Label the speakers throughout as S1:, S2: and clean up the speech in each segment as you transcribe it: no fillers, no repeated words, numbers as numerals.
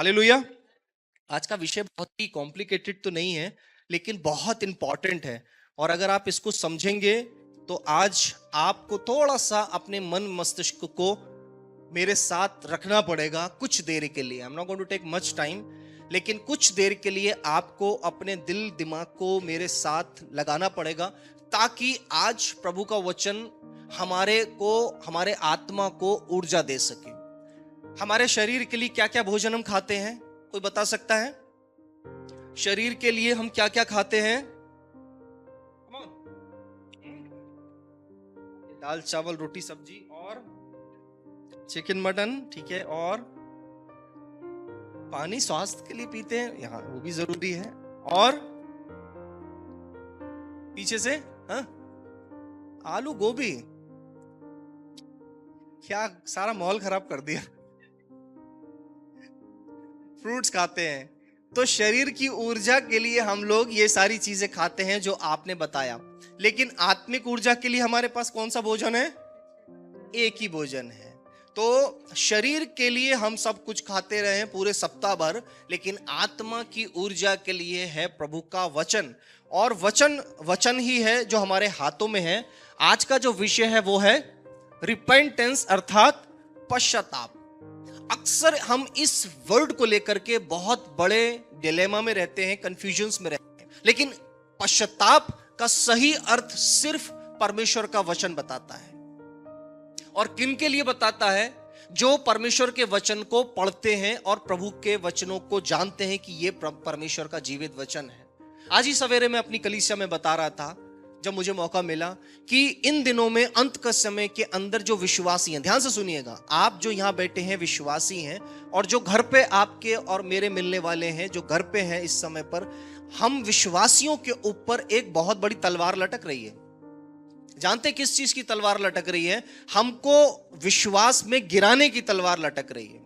S1: Hallelujah. आज का विषय बहुत ही कॉम्प्लिकेटेड तो नहीं है, लेकिन बहुत इंपॉर्टेंट है। और अगर आप इसको समझेंगे तो आज आपको थोड़ा सा अपने मन मस्तिष्क को मेरे साथ रखना पड़ेगा कुछ देर के लिए। I am not going to take much time, लेकिन कुछ देर के लिए आपको अपने दिल दिमाग को मेरे साथ लगाना पड़ेगा, ताकि आज प्रभु का वचन हमारे आत्मा को ऊर्जा दे सके। हमारे शरीर के लिए क्या क्या भोजन हम खाते हैं, कोई बता सकता है? शरीर के लिए हम क्या क्या खाते हैं? दाल चावल रोटी सब्जी और चिकन मटन, ठीक है। और पानी स्वास्थ्य के लिए पीते हैं, यहाँ वो भी जरूरी है। और पीछे से आलू गोभी, क्या सारा माहौल खराब कर दिया। फ्रूट्स खाते हैं। तो शरीर की ऊर्जा के लिए हम लोग ये सारी चीजें खाते हैं जो आपने बताया, लेकिन आत्मिक ऊर्जा के लिए हमारे पास कौन सा भोजन है? एक ही भोजन है। तो शरीर के लिए हम सब कुछ खाते रहे पूरे सप्ताह भर, लेकिन आत्मा की ऊर्जा के लिए है प्रभु का वचन। और वचन ही है जो हमारे हाथों में है। आज का जो विषय है वो है रिपेंटेंस, अर्थात पश्चाताप। अक्सर हम इस वर्ड को लेकर के बहुत बड़े डिलेमा में रहते हैं, कंफ्यूजन्स में रहते हैं। लेकिन पश्चाताप का सही अर्थ सिर्फ परमेश्वर का वचन बताता है। और किन के लिए बताता है? जो परमेश्वर के वचन को पढ़ते हैं और प्रभु के वचनों को जानते हैं कि यह परमेश्वर का जीवित वचन है। आज ही सवेरे मैं अपनी कलीसिया में बता रहा था, जब मुझे मौका मिला, कि इन दिनों में अंत का समय के अंदर जो विश्वासी हैं, ध्यान से सुनिएगा, आप जो यहां बैठे हैं विश्वासी हैं, और जो घर पे आपके और मेरे मिलने वाले हैं जो घर पे हैं इस समय पर, हम विश्वासियों के ऊपर एक बहुत बड़ी तलवार लटक रही है। जानते किस चीज की तलवार लटक रही है? हमको विश्वास में गिराने की तलवार लटक रही है।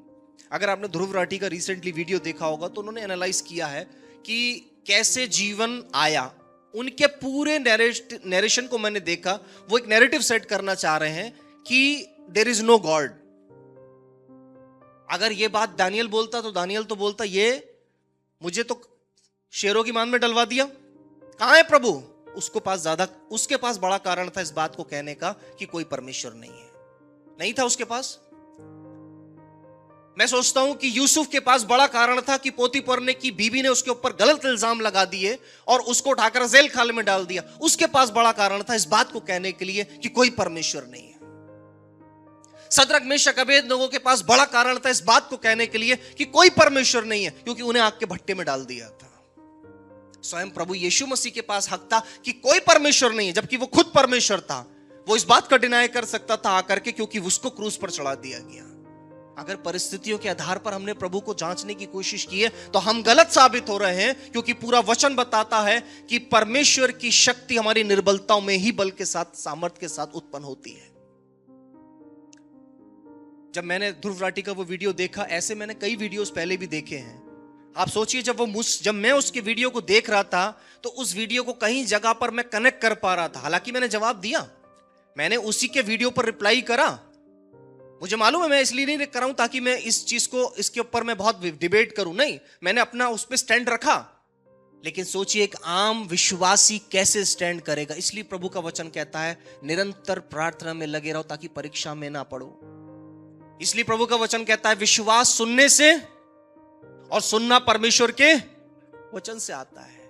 S1: अगर आपने ध्रुव राठी का रिसेंटली वीडियो देखा होगा तो उन्होंने एनालाइज किया है कि कैसे जीवन आया। उनके पूरे नरेशन को मैंने देखा। वो एक नैरेटिव सेट करना चाह रहे हैं कि देयर इज नो गॉड। अगर ये बात दानियल बोलता तो दानियल तो बोलता, ये मुझे तो शेरों की मान में डलवा दिया, कहां है प्रभु? उसके पास बड़ा कारण था इस बात को कहने का कि कोई परमेश्वर नहीं था उसके पास। मैं सोचता हूं कि यूसुफ के पास बड़ा कारण था कि पोतीफर ने की बीबी ने उसके ऊपर गलत इल्जाम लगा दिए और उसको उठाकर जेल खाने में डाल दिया। उसके पास बड़ा कारण था इस बात को कहने के लिए कि कोई परमेश्वर नहीं है। सद्रक मेशक अबेदनगो के पास बड़ा कारण था इस बात को कहने के लिए कि कोई परमेश्वर नहीं है, क्योंकि उन्हें आग के भट्टे में डाल दिया था। स्वयं प्रभु यीशु मसीह के पास हक था कि कोई परमेश्वर नहीं है, जबकि वो खुद परमेश्वर था। वो इस बात का डिनाई कर सकता था आकर के, क्योंकि उसको क्रूस पर चढ़ा दिया गया। अगर परिस्थितियों के आधार पर हमने प्रभु को जांचने की कोशिश की है तो हम गलत साबित हो रहे हैं, क्योंकि पूरा वचन बताता है कि परमेश्वर की शक्ति हमारी निर्बलताओं में ही बल के साथ, सामर्थ्य के साथ उत्पन्न होती है। जब मैंने ध्रुव राठी का वो वीडियो देखा, ऐसे मैंने कई वीडियोस पहले भी देखे हैं। आप सोचिए, जब मैं उसके वीडियो को देख रहा था तो उस वीडियो को कहीं जगह पर मैं कनेक्ट कर पा रहा था। हालांकि मैंने जवाब दिया, मैंने उसी के वीडियो पर रिप्लाई करा। मुझे मालूम है मैं इसलिए नहीं कर रहा हूं ताकि मैं इस चीज को, इसके ऊपर मैं बहुत डिबेट करूं, नहीं, मैंने अपना उस पर स्टैंड रखा। लेकिन सोचिए एक आम विश्वासी कैसे स्टैंड करेगा? इसलिए प्रभु का वचन कहता है निरंतर प्रार्थना में लगे रहो ताकि परीक्षा में ना पड़ो। इसलिए प्रभु का वचन कहता है विश्वास सुनने से और सुनना परमेश्वर के वचन से आता है।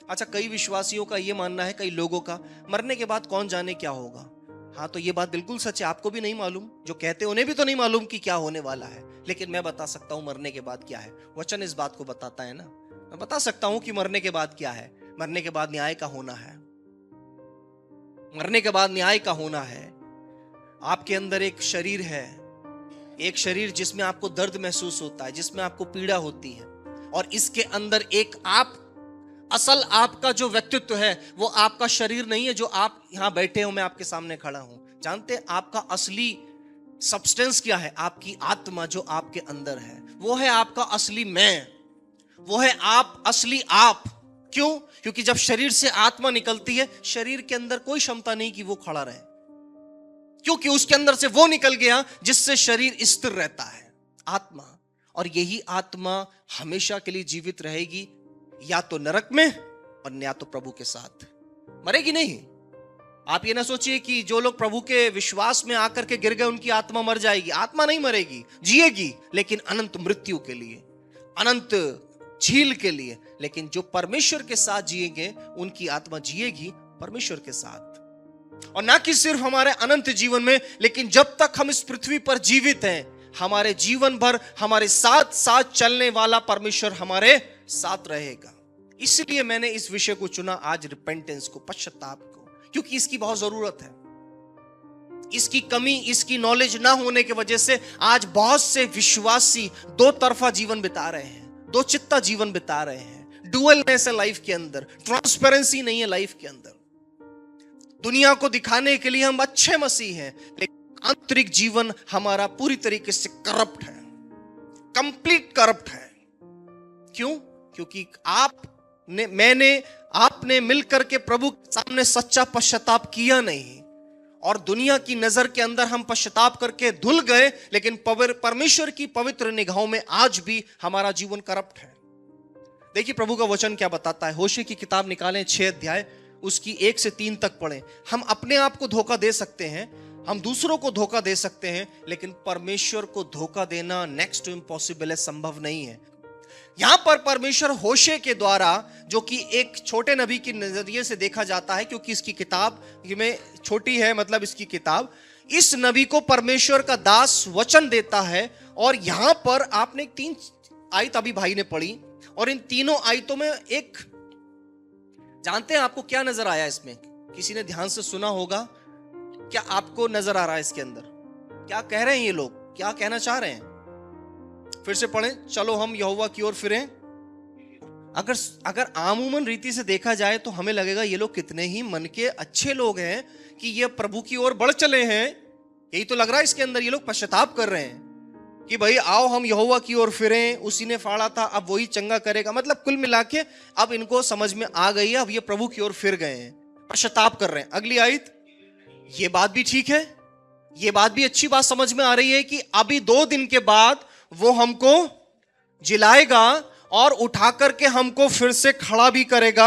S1: अच्छा, कई विश्वासियों का यह मानना है, कई लोगों का, मरने के बाद कौन जाने क्या होगा। हाँ, तो ये बात बिल्कुल सच है, आपको भी नहीं मालूम, जो कहते हैं उन्हें भी तो नहीं मालूम कि क्या होने वाला है। लेकिन मैं बता सकता हूं मरने के बाद क्या है। वचन इस बात को बताता है ना। मैं बता सकता हूं कि मरने के बाद क्या है। मरने के बाद न्याय का होना है। मरने के बाद न्याय का होना है। आपके अंदर एक शरीर है, एक शरीर जिसमें आपको दर्द महसूस होता है, जिसमें आपको पीड़ा होती है, और इसके अंदर एक असल आपका जो व्यक्तित्व है वो आपका शरीर नहीं है जो आप यहां बैठे हो, मैं आपके सामने खड़ा हूं। जानते हैं आपका असली सब्सटेंस क्या है? आपकी आत्मा जो आपके अंदर है, वो है आपका असली मैं, वो है आप, असली आप। क्यों? क्योंकि जब शरीर से आत्मा निकलती है, शरीर के अंदर कोई क्षमता नहीं कि वो खड़ा रहे, क्योंकि उसके अंदर से वो निकल गया जिससे शरीर स्थिर रहता है, आत्मा। और यही आत्मा हमेशा के लिए जीवित रहेगी, या तो नरक में और या तो प्रभु के साथ। मरेगी नहीं। आप ये ना सोचिए कि जो लोग प्रभु के विश्वास में आकर के गिर गए उनकी आत्मा मर जाएगी। आत्मा नहीं मरेगी, जिएगी, लेकिन अनंत मृत्यु के लिए, अनंत झील के लिए। लेकिन जो परमेश्वर के साथ जिएंगे उनकी आत्मा जिएगी परमेश्वर के साथ। और ना कि सिर्फ हमारे अनंत जीवन में, लेकिन जब तक हम इस पृथ्वी पर जीवित हैं, हमारे जीवन भर हमारे साथ साथ चलने वाला परमेश्वर हमारे साथ रहेगा। इसलिए मैंने इस विषय को चुना आज, रिपेंटेंस को, पश्चाताप को, क्योंकि इसकी बहुत जरूरत है। इसकी कमी, इसकी नॉलेज ना होने की वजह से आज बहुत से विश्वासी दो तरफा जीवन बिता रहे हैं, दो चित्ता जीवन बिता रहे हैं। डुअलनेस है लाइफ के अंदर, ट्रांसपेरेंसी नहीं है लाइफ के अंदर। दुनिया को दिखाने के लिए हम अच्छे मसीह हैं, लेकिन आंतरिक जीवन हमारा पूरी तरीके से करप्ट है, कंप्लीट करप्ट है। क्यों? क्योंकि आपने मिलकर के प्रभु के सामने सच्चा पश्चाताप किया नहीं, और दुनिया की नजर के अंदर हम पश्चाताप करके धुल गए, लेकिन परमेश्वर की पवित्र निगाहों में आज भी हमारा जीवन करप्ट है। देखिए प्रभु का वचन क्या बताता है। होशे की किताब निकालें, 6 अध्याय, उसकी 1 से 3 तक पढ़ें। हम अपने आप को धोखा दे सकते हैं, हम दूसरों को धोखा दे सकते हैं, लेकिन परमेश्वर को धोखा देना नेक्स्ट टू इम्पॉसिबल है, संभव नहीं है। यहां पर परमेश्वर होशे के द्वारा, जो कि एक छोटे नबी के नजरिए से देखा जाता है, क्योंकि इसकी किताब में छोटी है, मतलब इसकी किताब, इस नबी को परमेश्वर का दास वचन देता है। और यहां पर आपने 3 आयत अभी भाई ने पढ़ी, और इन तीनों आयतों में एक, जानते हैं आपको क्या नजर आया इसमें? किसी ने ध्यान से सुना होगा, क्या आपको नजर आ रहा है इसके अंदर? क्या कह रहे हैं ये लोग, क्या कहना चाह रहे हैं? फिर से पढ़ें, चलो हम यहोवा की ओर फिरें। अगर आमूमन रीति से देखा जाए तो हमें लगेगा ये लोग कितने ही मन के अच्छे लोग हैं कि ये प्रभु की ओर बढ़ चले हैं। यही तो लग रहा है इसके अंदर। ये लोग पश्चाताप कर रहे हैं कि भाई आओ हम यहोवा की ओर फिरें, उसी ने फाड़ा था अब वही चंगा करेगा। मतलब कुल मिला के अब इनको समझ में आ गई है, अब ये प्रभु की ओर फिर गए हैं, पश्चाताप कर रहे हैं। अगली आयत, ये बात भी ठीक है, ये बात भी अच्छी बात समझ में आ रही है कि अभी 2 दिन के बाद वो हमको जिलाएगा और उठा करके हमको फिर से खड़ा भी करेगा,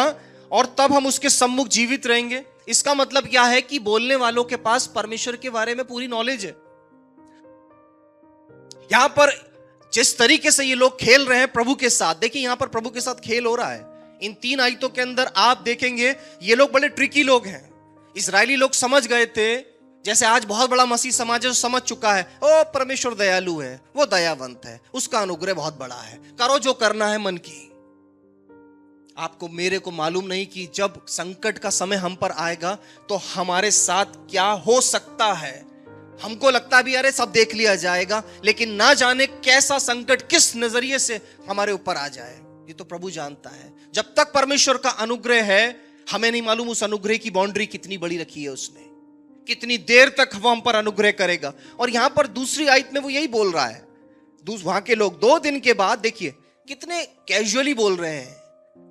S1: और तब हम उसके सम्मुख जीवित रहेंगे। इसका मतलब क्या है कि बोलने वालों के पास परमेश्वर के बारे में पूरी नॉलेज है। यहां पर जिस तरीके से ये लोग खेल रहे हैं प्रभु के साथ, देखिए यहां पर प्रभु के साथ खेल हो रहा है। इन 3 आयतों के अंदर आप देखेंगे ये लोग बड़े ट्रिकी लोग हैं। इजरायली लोग समझ गए थे, जैसे आज बहुत बड़ा मसीह समाज है जो समझ चुका है, ओ परमेश्वर दयालु है, वो दयावंत है, उसका अनुग्रह बहुत बड़ा है, करो जो करना है मन की। आपको मेरे को मालूम नहीं कि जब संकट का समय हम पर आएगा तो हमारे साथ क्या हो सकता है। हमको लगता भी अरे सब देख लिया जाएगा, लेकिन ना जाने कैसा संकट किस नजरिए से हमारे ऊपर आ जाए, ये तो प्रभु जानता है। जब तक परमेश्वर का अनुग्रह है, हमें नहीं मालूम उस अनुग्रह की बाउंड्री कितनी बड़ी रखी है उसने, कितनी देर तक वो हम पर अनुग्रह करेगा। और यहां पर दूसरी आयत में वो यही बोल रहा है। वहां के लोग 2 दिन के बाद, देखिए कितने कैजुअली बोल रहे हैं।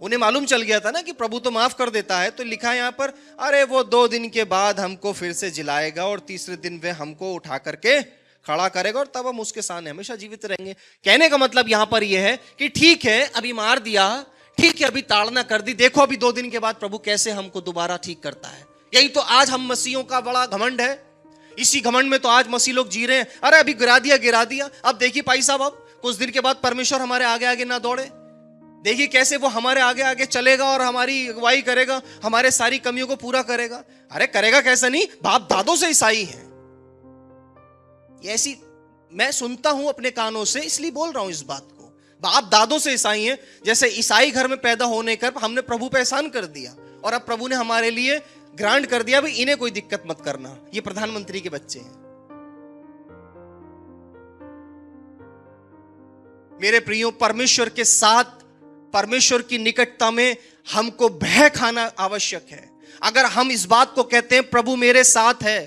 S1: उन्हें मालूम चल गया था ना कि प्रभु तो माफ कर देता है, तो लिखा है यहां पर, अरे वो 2 दिन के बाद हमको फिर से जिलाएगा और तीसरे दिन वे हमको उठा करके खड़ा करेगा और तब हम उसके सामने हमेशा जीवित रहेंगे। कहने का मतलब यहां पर यह है कि ठीक है अभी मार दिया, ठीक है अभी ताड़ना कर दी, देखो अभी 2 दिन के बाद प्रभु कैसे हमको दोबारा ठीक करता है। यही तो आज हम मसीहों का बड़ा घमंड है। इसी घमंड में तो आज मसीह लोग जी रहे हैं। अरे अभी गिरा दिया, अब देखिए भाई साहब, अब कुछ दिन के बाद परमेश्वर हमारे आगे आगे ना दौड़े, देखिए कैसे वो हमारे आगे आगे चलेगा और हमारी अगुवाई करेगा, हमारे सारी कमियों को पूरा करेगा। अरे करेगा कैसा नहीं, बाप दादों से ईसाई हैं। ये ऐसी मैं सुनता हूं अपने कानों से, इसलिए बोल रहा हूं इस बात को। बाप दादों से ईसाई हैं। जैसे ईसाई घर में पैदा होने कर हमने प्रभु पे एहसान कर दिया, और अब प्रभु ने हमारे लिए ग्रांट कर दिया, भाई इन्हें कोई दिक्कत मत करना, ये प्रधानमंत्री के बच्चे हैं। मेरे प्रियो, परमेश्वर के साथ, परमेश्वर की निकटता में हमको भय खाना आवश्यक है। अगर हम इस बात को कहते हैं प्रभु मेरे साथ है,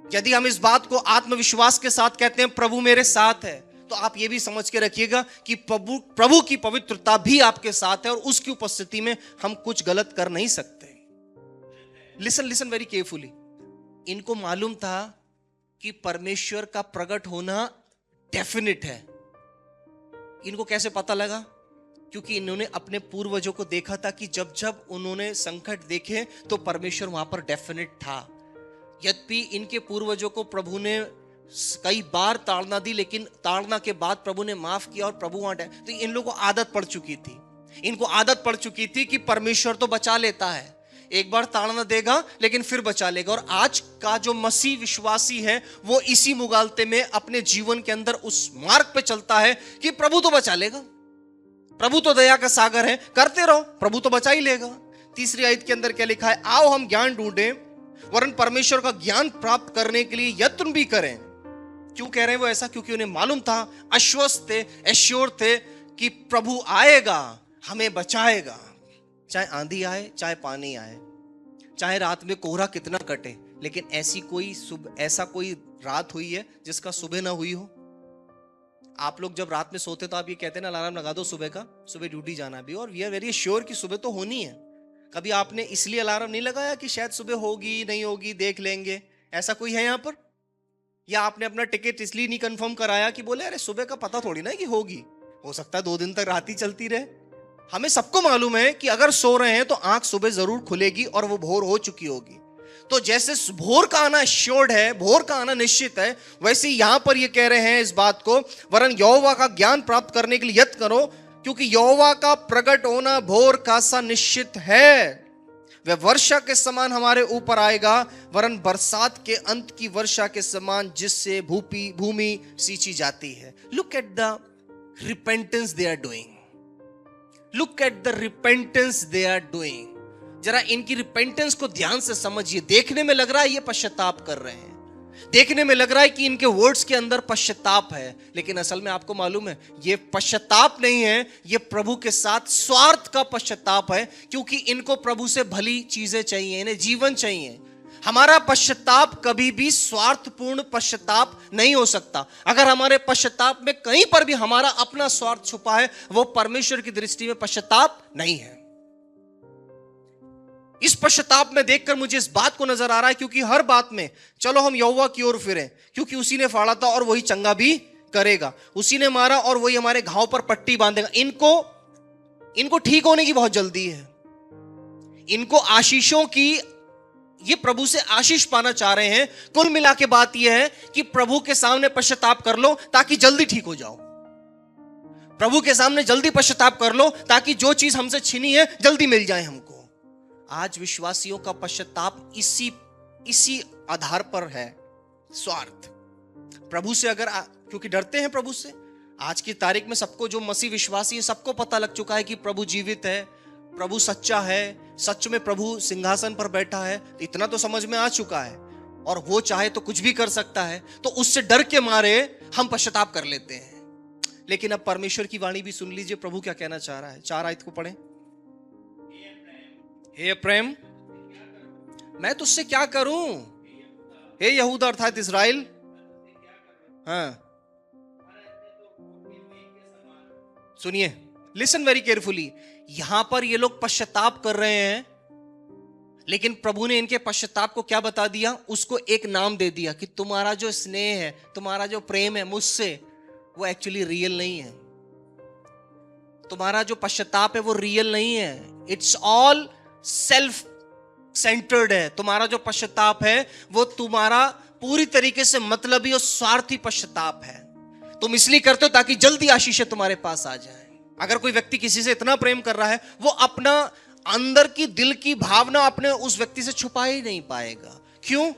S1: यदि हम इस बात को आत्मविश्वास के साथ कहते हैं प्रभु मेरे साथ है, तो आप ये भी समझ के रखिएगा कि प्रभु की पवित्रता भी आपके साथ है, और उसकी उपस्थिति में हम कुछ गलत कर नहीं सकते। Listen very carefully. इनको मालूम था कि परमेश्वर का प्रकट होना डेफिनेट है, इनको कैसे पता लगा? क्योंकि इन्होंने अपने पूर्वजों को देखा था कि जब जब उन्होंने संकट देखे तो परमेश्वर वहां पर डेफिनेट था। यद्यपि इनके पूर्वजों को प्रभु ने कई बार ताड़ना दी, लेकिन ताड़ना के बाद प्रभु ने माफ किया और प्रभु वहां तो इन लोगों को आदत पड़ चुकी थी। इनको आदत पड़ चुकी थी कि परमेश्वर तो बचा लेता है, एक बार ताड़ना देगा लेकिन फिर बचा लेगा। और आज का जो मसीह विश्वासी है वो इसी मुगालते में अपने जीवन के अंदर उस मार्ग पे चलता है कि प्रभु तो बचा लेगा, प्रभु तो दया का सागर है, करते रहो, प्रभु तो बचा ही लेगा। तीसरी आयत के अंदर क्या लिखा है? आओ हम ज्ञान ढूंढें वरन परमेश्वर का ज्ञान प्राप्त करने के लिए यत्न भी करें। क्यों कह रहे हैं वो ऐसा? क्योंकि उन्हें मालूम था, आश्वस्त थे, एश्योर थे कि प्रभु आएगा, हमें बचाएगा। चाहे आंधी आए, चाहे पानी आए, चाहे रात में कोहरा कितना कटे, लेकिन ऐसा कोई रात हुई है जिसका सुबह ना हुई हो? आप लोग जब रात में सोते तो आप ये कहते हैं ना, अलार्म लगा दो सुबह का, सुबह ड्यूटी जाना भी, और वी आर वेरी श्योर कि सुबह तो होनी है। कभी आपने इसलिए अलार्म नहीं लगाया कि शायद सुबह होगी नहीं होगी, देख लेंगे, ऐसा कोई है यहाँ पर? या आपने अपना टिकट इसलिए नहीं कंफर्म कराया कि बोले अरे सुबह का पता थोड़ी ना कि होगी, हो सकता है 2 दिन तक रात ही चलती रहे। हमें सबको मालूम है कि अगर सो रहे हैं तो आंख सुबह जरूर खुलेगी और वो भोर हो चुकी होगी। तो जैसे भोर का आना श्योर्ड है, भोर का आना निश्चित है, वैसे यहां पर ये कह रहे हैं इस बात को, वरन यहोवा का ज्ञान प्राप्त करने के लिए यत्न करो, क्योंकि यहोवा का प्रकट होना भोर का सा निश्चित है। वह वर्षा के समान हमारे ऊपर आएगा, वरन बरसात के अंत की वर्षा के समान, जिससे भूमि सींची जाती है। Look at the repentance they are doing, look at the repentance they are doing. जरा इनकी रिपेंटेंस को ध्यान से समझिए। देखने में लग रहा है ये पश्चाताप कर रहे हैं, देखने में लग रहा है कि इनके वर्ड्स के अंदर पश्चाताप है, लेकिन असल में आपको मालूम है ये पश्चाताप नहीं है, ये प्रभु के साथ स्वार्थ का पश्चाताप है। क्योंकि इनको प्रभु से भली चीजें चाहिए, इन्हें जीवन चाहिए। हमारा पश्चाताप कभी भी स्वार्थपूर्ण पश्चाताप नहीं हो सकता। अगर हमारे पश्चाताप में कहीं पर भी हमारा अपना स्वार्थ छुपा है, वो परमेश्वर की दृष्टि में पश्चाताप नहीं है। इस पश्चाताप में देखकर मुझे इस बात को नजर आ रहा है, क्योंकि हर बात में चलो हम यहोवा की ओर फिरें, क्योंकि उसी ने फाड़ा था और वही चंगा भी करेगा, उसी ने मारा और वही हमारे घाव पर पट्टी बांधेगा। इनको ठीक होने की बहुत जल्दी है, इनको आशीषों की, ये प्रभु से आशीष पाना चाह रहे हैं। कुल मिला के बात यह है कि प्रभु के सामने पश्चाताप कर लो ताकि जल्दी ठीक हो जाओ, प्रभु के सामने जल्दी पश्चाताप कर लो ताकि जो चीज हमसे छीनी है जल्दी मिल जाए हमको। आज विश्वासियों का पश्चाताप इसी आधार पर है, स्वार्थ। प्रभु से अगर क्योंकि डरते हैं प्रभु से। आज की तारीख में सबको, जो मसीह विश्वासी है, सबको पता लग चुका है कि प्रभु जीवित है, प्रभु सच्चा है, सच में प्रभु सिंहासन पर बैठा है। इतना तो समझ में आ चुका है, और वो चाहे तो कुछ भी कर सकता है, तो उससे डर के मारे हम पश्चाताप कर लेते हैं। लेकिन अब परमेश्वर की वाणी भी सुन लीजिए, प्रभु क्या कहना चाह रहा है। 4 आयत को पढ़ें। हे प्रेम, मैं तुझसे क्या करूं? हे यहूदा अर्थात इस्राएल, हाँ सुनिए, लिसन वेरी केयरफुली। यहां पर ये लोग पश्चाताप कर रहे हैं, लेकिन प्रभु ने इनके पश्चाताप को क्या बता दिया? उसको एक नाम दे दिया कि तुम्हारा जो स्नेह है, तुम्हारा जो प्रेम है मुझसे, वो एक्चुअली रियल नहीं है। तुम्हारा जो पश्चाताप है वो रियल नहीं है, इट्स ऑल सेल्फ सेंटर्ड है। तुम्हारा जो पश्चाताप है वो तुम्हारा पूरी तरीके से मतलबी और स्वार्थी पश्चाताप है। तुम इसलिए करते हो ताकि जल्दी आशीषें तुम्हारे पास आ जाए। अगर कोई व्यक्ति किसी से इतना प्रेम कर रहा है, वो अपना अंदर की दिल की भावना अपने उस व्यक्ति से छुपा ही नहीं पाएगा। क्यों?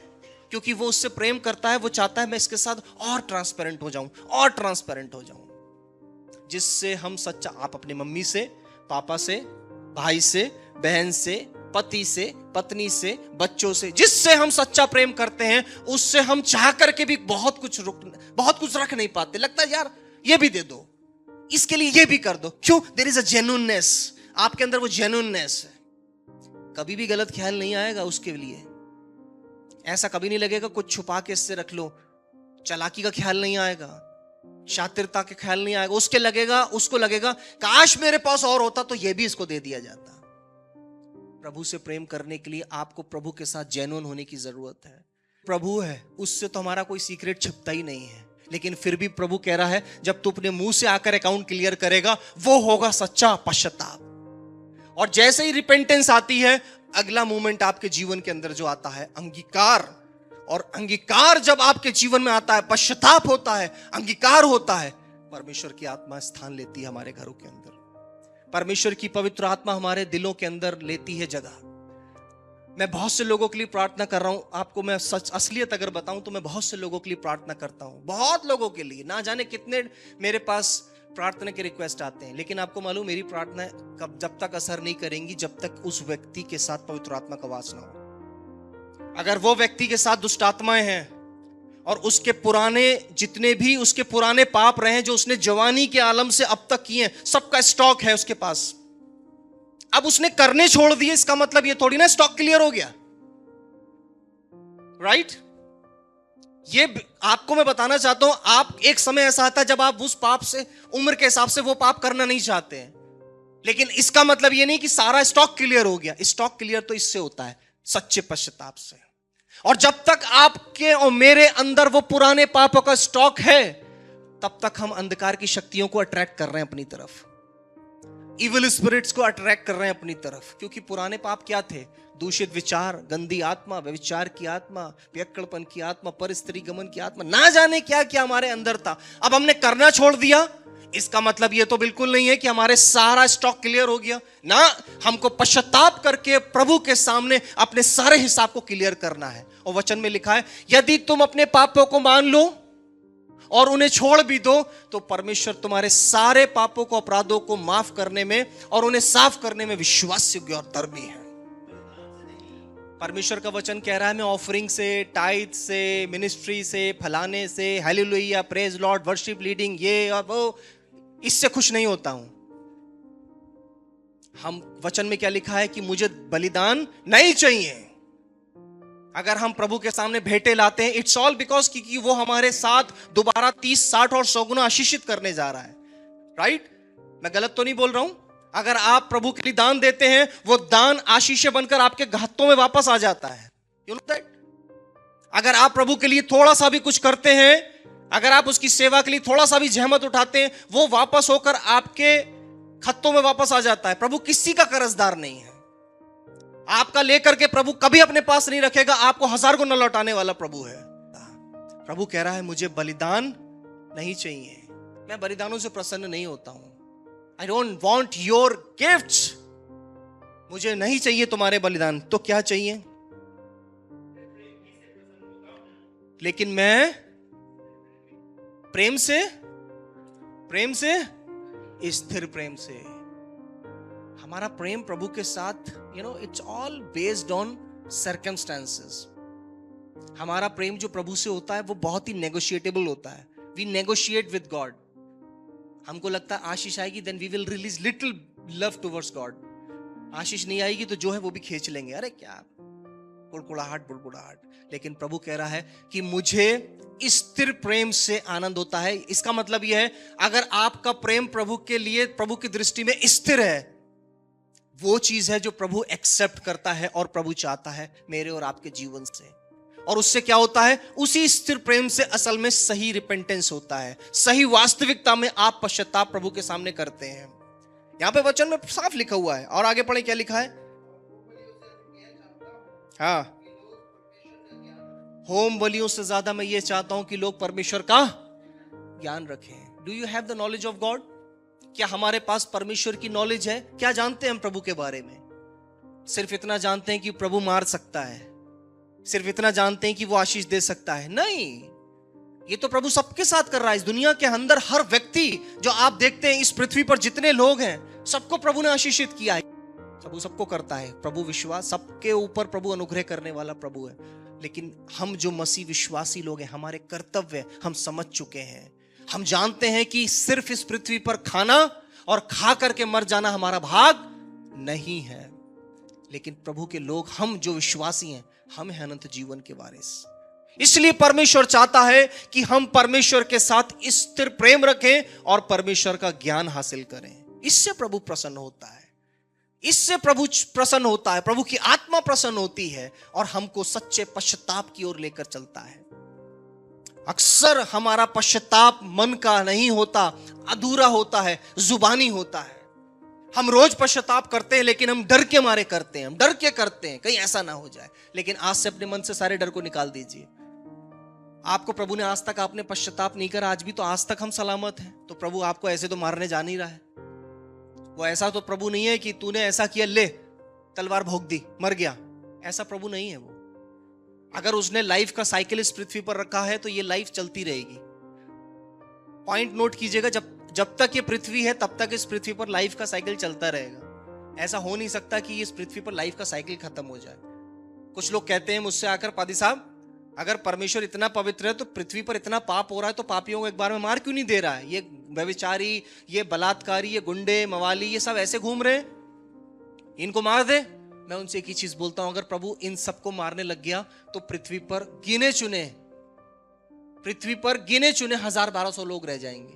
S1: क्योंकि वो उससे प्रेम करता है, वो चाहता है मैं इसके साथ और ट्रांसपेरेंट हो जाऊं, और ट्रांसपेरेंट हो जाऊं। जिससे हम सच्चा, आप अपनी मम्मी से, पापा से, भाई से, बहन से, पति से, पत्नी से, बच्चों से, जिससे हम सच्चा प्रेम करते हैं, उससे हम चाह करके भी बहुत कुछ रख नहीं पाते। लगता है यार ये भी दे दो, इसके लिए ये भी कर दो। क्यों? देयर इज अ जेन्युइननेस, आपके अंदर वो जेन्युइननेस है। कभी भी गलत ख्याल नहीं आएगा उसके लिए। ऐसा कभी नहीं लगेगा कुछ छुपा के इससे रख लो, चालाकी का ख्याल नहीं आएगा, शातिरता के ख्याल नहीं आएगा। उसको लगेगा काश मेरे पास और होता तो ये भी इसको दे दिया जाता। प्रभु से प्रेम करने के लिए आपको प्रभु के साथ जेन्युइन होने की जरूरत है। प्रभु है, उससे तो हमारा कोई सीक्रेट छिपता ही नहीं है। लेकिन फिर भी प्रभु कह रहा है जब तू अपने मुंह से आकर अकाउंट क्लियर करेगा वो होगा सच्चा पश्चाताप। और जैसे ही रिपेंटेंस आती है, अगला मूवमेंट आपके जीवन के अंदर जो आता है अंगीकार। और अंगीकार जब आपके जीवन में आता है, पश्चाताप होता है, अंगीकार होता है, परमेश्वर की आत्मा स्थान लेती है हमारे घरों के अंदर। परमेश्वर की पवित्र आत्मा हमारे दिलों के अंदर लेती है जगह। मैं बहुत से लोगों के लिए प्रार्थना कर रहा हूं। आपको मैं सच असलियत अगर बताऊं तो मैं बहुत से लोगों के लिए प्रार्थना करता हूं, बहुत लोगों के लिए। ना जाने कितने मेरे पास प्रार्थना के रिक्वेस्ट आते हैं, लेकिन आपको मालूम मेरी प्रार्थना कब जब तक असर नहीं करेंगी जब तक उस व्यक्ति के साथ पवित्र आत्मा का वास ना हो। अगर वो व्यक्ति के साथ दुष्ट आत्माएं हैं और उसके पुराने जितने भी उसके पुराने पाप रहे जो उसने जवानी के आलम से अब तक किए, सबका स्टॉक है उसके पास, अब उसने करने छोड़ दिए, इसका मतलब ये थोड़ी ना स्टॉक क्लियर हो गया, राइट? ये आपको मैं बताना चाहता हूं, आप एक समय ऐसा आता है जब आप उस पाप से उम्र के हिसाब से वो पाप करना नहीं चाहते हैं, लेकिन इसका मतलब ये नहीं कि सारा स्टॉक क्लियर हो गया। स्टॉक क्लियर तो इससे होता है, सच्चे पश्चाताप से। और जब तक आपके और मेरे अंदर वो पुराने पापों का स्टॉक है, तब तक हम अंधकार की शक्तियों को अट्रैक्ट कर रहे हैं अपनी तरफ, इविल स्पिरिट्स को अट्रैक्ट कर रहे हैं अपनी तरफ। क्योंकि पुराने पाप क्या थे? दूषित विचार, गंदी आत्मा, व्यभिचार की आत्मा, पियक्कड़पन की आत्मा, पर स्त्री गमन की आत्मा, ना जाने क्या क्या हमारे अंदर था। अब हमने करना छोड़ दिया, इसका मतलब ये तो बिल्कुल नहीं है कि हमारे सारा स्टॉक क्लियर हो गया ना। हमको पश्चाताप करके प्रभु के सामने अपने सारे हिसाब को क्लियर करना है। और वचन में लिखा है, यदि तुम अपने पापों को मान लो और उन्हें छोड़ भी दो तो परमेश्वर तुम्हारे सारे पापों को, अपराधों को माफ करने में और उन्हें साफ करने में विश्वास योग्य और धर्मी है। परमेश्वर का वचन कह रहा है, मैं ऑफरिंग से, टाइथ से, मिनिस्ट्री से, फलाने से, hallelujah, praise Lord, worship leading, ये और वो, इससे खुश नहीं होता हूं। हम वचन में क्या लिखा है कि मुझे बलिदान नहीं चाहिए। अगर हम प्रभु के सामने भेंटे लाते हैं, इट्स ऑल बिकॉज कि वो हमारे साथ दोबारा 30, 60 और 100 गुना आशीषित करने जा रहा है, राइट? मैं गलत तो नहीं बोल रहा हूं? अगर आप प्रभु के लिए दान देते हैं, वो दान आशीषें बनकर आपके हाथों में वापस आ जाता है। You know that? अगर आप प्रभु के लिए थोड़ा सा भी कुछ करते हैं, अगर आप उसकी सेवा के लिए थोड़ा सा भी जहमत उठाते हैं, वो वापस होकर आपके खत्तों में वापस आ जाता है। प्रभु किसी का कर्जदार नहीं है। आपका लेकर के प्रभु कभी अपने पास नहीं रखेगा, आपको 1000 गुना लौटाने वाला प्रभु है। प्रभु कह रहा है, मुझे बलिदान नहीं चाहिए, मैं बलिदानों से प्रसन्न नहीं होता हूं। I don't want your gifts, मुझे नहीं चाहिए तुम्हारे बलिदान। तो क्या चाहिए? लेकिन मैं प्रेम से, स्थिर प्रेम से। हमारा प्रेम प्रभु के साथ, it's all based on circumstances. हमारा प्रेम जो प्रभु से होता है वो बहुत ही नेगोशिएटेबल होता है। We negotiate with God. हमको लगता है आशीष आएगी, then we will release little love towards God. आशीष नहीं आएगी तो जो है वो भी खींच लेंगे, अरे क्या बुड़बुड़ाहट। लेकिन प्रभु कह रहा है कि मुझे स्थिर प्रेम से आनंद होता है। इसका मतलब यह है, अगर आपका प्रेम प्रभु के लिए, प्रभु की दृष्टि में स्थिर है, वो चीज है जो प्रभु एक्सेप्ट करता है और प्रभु चाहता है मेरे और आपके जीवन से। और उससे क्या होता है? उसी स्थिर प्रेम से असल में सही रिपेंटेंस होता है, सही वास्तविकता में आप पश्चाताप प्रभु के सामने करते हैं। यहां पे वचन में साफ लिखा हुआ है, और आगे पढ़े क्या लिखा है? हाँ, होम बलियों से ज्यादा मैं ये चाहता हूं कि लोग परमेश्वर का ज्ञान रखें। Do you have the knowledge of God? क्या हमारे पास परमेश्वर की नॉलेज है? क्या जानते हैं हम प्रभु के बारे में? सिर्फ इतना जानते हैं कि प्रभु मार सकता है, सिर्फ इतना जानते हैं कि वो आशीष दे सकता है? नहीं, ये तो प्रभु सबके साथ कर रहा है। इस दुनिया के अंदर हर व्यक्ति जो आप देखते हैं, इस पृथ्वी पर जितने लोग हैं, सबको प्रभु ने आशीषित किया है। प्रभु सबको करता है। प्रभु विश्वास, सबके ऊपर प्रभु अनुग्रह करने वाला प्रभु है। लेकिन हम जो मसीह विश्वासी लोग हैं, हमारे कर्तव्य हम समझ चुके हैं। हम जानते हैं कि सिर्फ इस पृथ्वी पर खाना और खा करके मर जाना हमारा भाग नहीं है। लेकिन प्रभु के लोग, हम जो विश्वासी हैं, हम हैं अनंत जीवन के वारिस। इसलिए परमेश्वर चाहता है कि हम परमेश्वर के साथ स्थिर प्रेम रखें और परमेश्वर का ज्ञान हासिल करें। इससे प्रभु प्रसन्न होता है, इससे प्रभु प्रसन्न होता है, प्रभु की आत्मा प्रसन्न होती है और हमको सच्चे पश्चाताप की ओर लेकर चलता है। अक्सर हमारा पश्चाताप मन का नहीं होता, अधूरा होता है, जुबानी होता है। हम रोज पश्चाताप करते हैं, लेकिन हम डर के मारे करते हैं, हम डर के करते हैं कहीं ऐसा ना हो जाए। लेकिन आज से अपने मन से सारे डर को निकाल दीजिए। आपको प्रभु ने आज तक आपने पश्चाताप नहीं करा, आज भी तो आज तक हम सलामत हैं। तो प्रभु आपको ऐसे तो मारने जा नहीं रहा है। वो ऐसा तो प्रभु नहीं है कि तूने ऐसा किया, ले तलवार भोंक दी, मर गया। ऐसा प्रभु नहीं है वो। अगर उसने लाइफ का साइकिल इस पृथ्वी पर रखा है तो ये लाइफ चलती रहेगी। पॉइंट नोट कीजिएगा, जब तक ये पृथ्वी है तब तक इस पृथ्वी पर लाइफ का साइकिल चलता रहेगा। ऐसा हो नहीं सकता कि इस पृथ्वी पर लाइफ का साइकिल खत्म हो जाए। कुछ लोग कहते हैं मुझसे आकर, पादी साहब अगर परमेश्वर इतना पवित्र है तो पृथ्वी पर इतना पाप हो रहा है तो पापियों को एक बार में मार क्यों नहीं दे रहा है? ये व्यभिचारी, ये बलात्कारी, ये गुंडे मवाली, ये सब ऐसे घूम रहे हैं, इनको मार दे। मैं उनसे एक ही चीज बोलता हूं, अगर प्रभु इन सबको मारने लग गया तो पृथ्वी पर गिने चुने 1000-1200 लोग रह जाएंगे,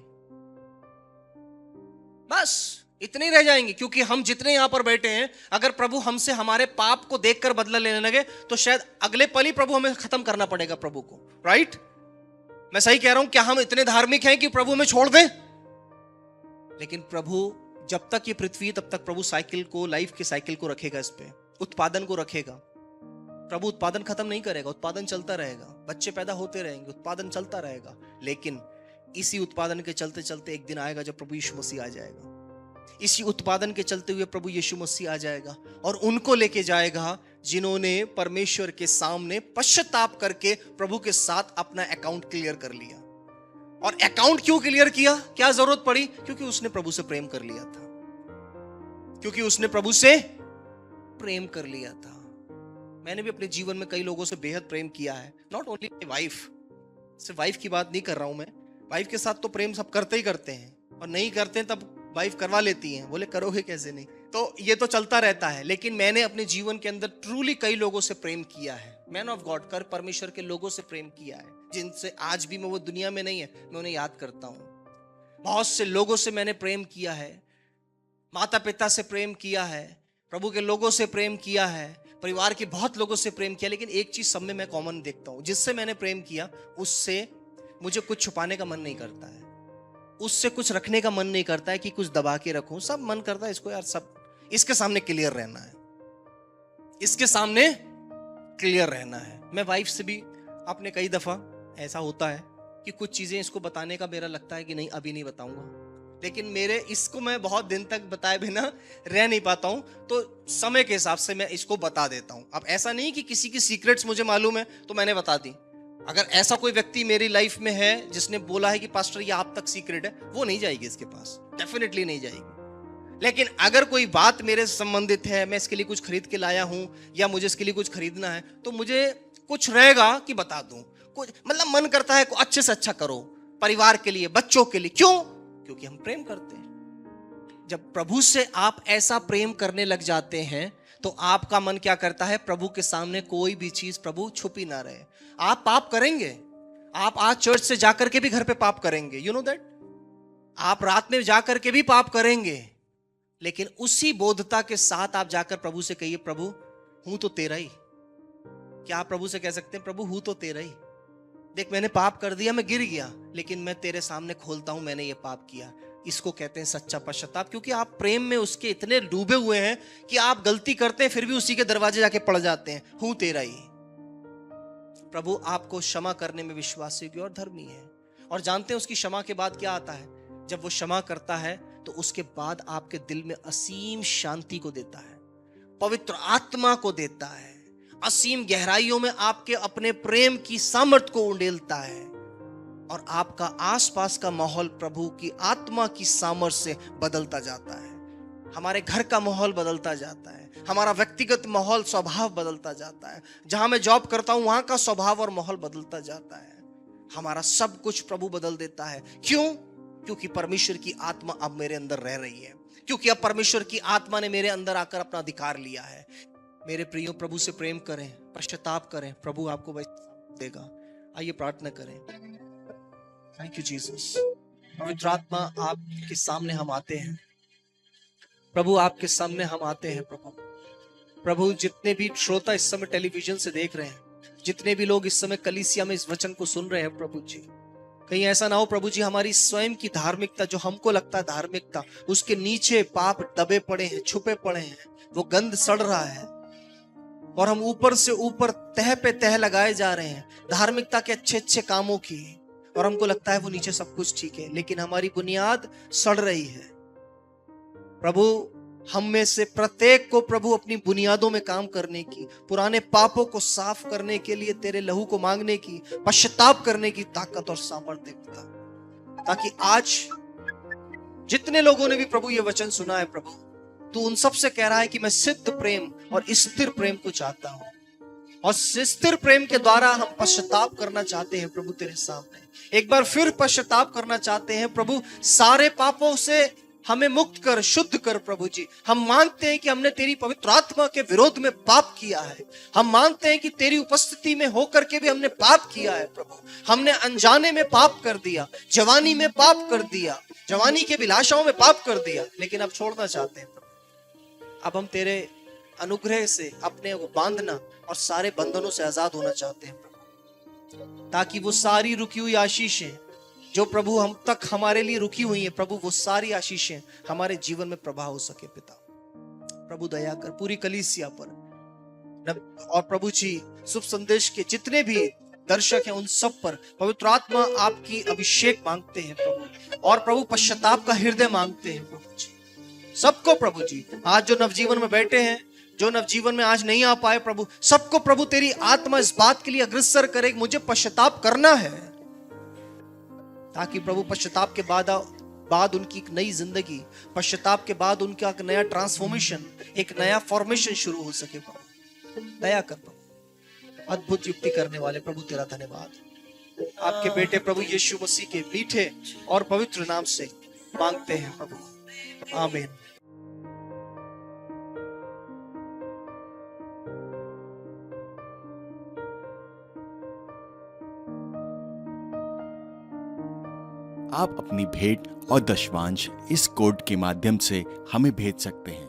S1: बस इतने ही रह जाएंगे। क्योंकि हम जितने यहां पर बैठे हैं, अगर प्रभु हमसे हमारे पाप को देखकर बदला लेने लगे तो शायद अगले पल ही प्रभु हमें खत्म करना पड़ेगा प्रभु को। राइट? मैं सही कह रहा हूं? क्या हम इतने धार्मिक हैं कि प्रभु हमें छोड़ दे? लेकिन प्रभु जब तक ये पृथ्वी, तब तक प्रभु साइकिल को, लाइफ के साइकिल को रखेगा, इस पे उत्पादन को रखेगा। प्रभु उत्पादन खत्म नहीं करेगा, उत्पादन चलता रहेगा, बच्चे पैदा होते रहेंगे, उत्पादन चलता रहेगा। लेकिन इसी उत्पादन के चलते चलते एक दिन आएगा जब प्रभु यीशु मसीह आ जाएगा। इसी उत्पादन के चलते हुए प्रभु यीशु मसीह आ जाएगा और उनको लेके जाएगा जिन्होंने परमेश्वर के सामने पश्चाताप करके प्रभु के साथ अपना अकाउंट क्लियर कर लिया। और अकाउंट क्यों क्लियर किया? क्या जरूरत पड़ी? क्योंकि उसने प्रभु से प्रेम कर लिया था। क्योंकि उसने प्रभु से प्रेम कर लिया था। मैंने भी अपने जीवन में कई लोगों से बेहद प्रेम किया है। नॉट ओनली माय वाइफ, सिर्फ वाइफ की बात नहीं कर रहा हूं मैं। वाइफ के साथ तो प्रेम सब करते ही करते हैं, और नहीं करते हैं तब वाइफ करवा लेती हैं। बोले करोगे कैसे नहीं? तो ये तो चलता रहता है। लेकिन मैंने अपने जीवन के अंदर ट्रूली कई लोगों से प्रेम किया है। मैन ऑफ गॉड कर परमेश्वर के लोगों से प्रेम किया है, जिनसे आज भी मैं, वो दुनिया में नहीं है, मैं उन्हें याद करता हूं। बहुत से लोगों से मैंने प्रेम किया है, माता पिता से प्रेम किया है, प्रभु के लोगों से प्रेम किया है, परिवार के बहुत लोगों से प्रेम किया। लेकिन एक चीज सब में मैं कॉमन देखता हूं, जिससे मैंने प्रेम किया उससे मुझे कुछ छुपाने का मन नहीं करता है, उससे कुछ रखने का मन नहीं करता है कि कुछ दबा के रखूं। सब मन करता है इसको यार, सब इसके सामने क्लियर रहना है, इसके सामने क्लियर रहना है। मैं वाइफ से भी आपने कई दफा ऐसा होता है कि कुछ चीजें इसको बताने का मेरा लगता है कि नहीं अभी नहीं बताऊंगा, लेकिन मेरे इसको मैं बहुत दिन तक बताए बिना रह नहीं पाता हूं, तो समय के हिसाब से मैं इसको बता देता हूं। अब ऐसा नहीं कि किसी की सीक्रेट्स मुझे मालूम है तो मैंने बता दी। अगर ऐसा कोई व्यक्ति मेरी लाइफ में है जिसने बोला है कि पास्टर ये आप तक सीक्रेट है, वो नहीं जाएगी इसके पास, डेफिनेटली नहीं जाएगी। लेकिन अगर कोई बात मेरे से संबंधित है, मैं इसके लिए कुछ खरीद के लाया हूं या मुझे इसके लिए कुछ खरीदना है, तो मुझे कुछ रहेगा कि बता दूं। कुछ मतलब मन करता है अच्छे से अच्छा करो, परिवार के लिए, बच्चों के लिए। क्यों? क्योंकि हम प्रेम करते हैं। जब प्रभु से आप ऐसा प्रेम करने लग जाते हैं तो आपका मन क्या करता है? प्रभु के सामने कोई भी चीज प्रभु छुपी ना रहे। आप पाप करेंगे, आप आज चर्च से जाकर के भी घर पे पाप करेंगे, यू नो दैट। आप रात में जाकर के भी पाप करेंगे, लेकिन उसी बोधता के साथ आप जाकर प्रभु से कहिए, प्रभु हूं तो तेरा ही। क्या आप प्रभु से कह सकते हैं, प्रभु हूं तो तेरा ही, देख मैंने पाप कर दिया, मैं गिर गया, लेकिन मैं तेरे सामने खोलता हूं मैंने ये पाप किया। इसको कहते हैं सच्चा पश्चाताप। क्योंकि आप प्रेम में उसके इतने डूबे हुए हैं कि आप गलती करते हैं फिर भी उसी के दरवाजे जाके पड़ जाते हैं, हूं तेरा ही। प्रभु आपको क्षमा करने में विश्वास योग्य और धर्मी है। और जानते हैं उसकी क्षमा के बाद क्या आता है? जब वो क्षमा करता है तो उसके बाद आपके दिल में असीम शांति को देता है, पवित्र आत्मा को देता है, असीम गहराइयों में आपके अपने प्रेम की सामर्थ को उंडेलता है, और आपका आसपास का माहौल प्रभु की आत्मा की सामर्थ से बदलता जाता है। हमारे घर का माहौल बदलता जाता है, हमारा व्यक्तिगत माहौल, स्वभाव बदलता जाता है। जहां मैं जॉब करता हूं वहां का स्वभाव और माहौल बदलता जाता है। हमारा सब कुछ प्रभु बदल देता है। क्यों? क्योंकि परमेश्वर की आत्मा अब मेरे अंदर रह रही है, क्योंकि अब परमेश्वर की आत्मा ने मेरे अंदर आकर अपना अधिकार लिया है। मेरे प्रियो, प्रभु से प्रेम करें, पश्चाताप करें, प्रभु आपको वैसा देगा। आइए प्रार्थना करें। Thank you Jesus. पवित्र आत्मा, आपके सामने हम आते हैं प्रभु, आपके सामने हम आते हैं प्रभु। प्रभु जितने भी श्रोता इस समय टेलीविजन से देख रहे हैं, जितने भी लोग इस समय कलीसिया में इस वचन को सुन रहे हैं प्रभु जी, कहीं ऐसा ना हो प्रभु जी हमारी स्वयं की धार्मिकता जो हमको लगता है धार्मिकता, उसके नीचे पाप दबे पड़े हैं, छुपे पड़े हैं, वो गंध सड़ रहा है और हम ऊपर से ऊपर तह पे तह लगाए जा रहे हैं धार्मिकता के अच्छे अच्छे कामों की, और हमको लगता है वो नीचे सब कुछ ठीक है, लेकिन हमारी बुनियाद सड़ रही है। प्रभु हम में से प्रत्येक को प्रभु अपनी बुनियादों में काम करने की, पुराने पापों को साफ करने के लिए तेरे लहू को मांगने की, पश्चाताप करने की ताकत और सामर्थ्य देता, ताकि आज जितने लोगों ने भी प्रभु ये वचन सुना है प्रभु, तू उन सब से कह रहा है कि मैं सिद्ध प्रेम और स्थिर प्रेम को चाहता हूं, और स्थिर प्रेम के द्वारा हम पश्चाताप करना चाहते हैं प्रभु तेरे सामने, एक बार फिर पश्चाताप करना चाहते हैं प्रभु, सारे पापों से हमें मुक्त कर, शुद्ध कर प्रभु जी। हम मानते हैं कि हमने तेरी पवित्र आत्मा के विरोध में पाप किया है, हम मानते हैं कि तेरी उपस्थिति में होकर के भी हमने पाप किया है प्रभु, हमने अनजाने में पाप कर दिया, जवानी में पाप कर दिया, जवानी के विलासाओं में पाप कर दिया, लेकिन अब छोड़ना चाहते हैं प्रभु। अब हम तेरे अनुग्रह से अपने को बांधना और सारे बंधनों से आजाद होना चाहते हैं प्रभु, ताकि वो सारी रुकी हुई आशीषें जो प्रभु हम तक हमारे लिए रुकी हुई है प्रभु, वो सारी आशीषें हमारे जीवन में प्रभाव हो सके पिता। प्रभु दया कर पूरी कलीसिया पर, और प्रभु जी शुभ संदेश के जितने भी दर्शक हैं उन सब पर पवित्र आत्मा आपकी अभिषेक मांगते हैं प्रभु, और प्रभु पश्चाताप का हृदय मांगते हैं प्रभु जी। सबको प्रभु जी, आज जो नवजीवन में बैठे हैं, जो नवजीवन में आज नहीं आ पाए प्रभु, सबको प्रभु तेरी आत्मा इस बात के लिए अग्रसर करे कि मुझे पश्चाताप करना है, ताकि प्रभु पश्चाताप के बाद उनकी एक नई जिंदगी, पश्चाताप के बाद उनका एक नया ट्रांसफॉर्मेशन, एक नया फॉर्मेशन शुरू हो सके प्रभु। दया कर प्रभु, अद्भुत युक्ति करने वाले प्रभु तेरा धन्यवाद। आपके बेटे प्रभु यीशु मसीह के मीठे और पवित्र नाम से मांगते हैं प्रभु, आमीन।
S2: आप अपनी भेंट और दशवांश इस कोड के माध्यम से हमें भेज सकते हैं।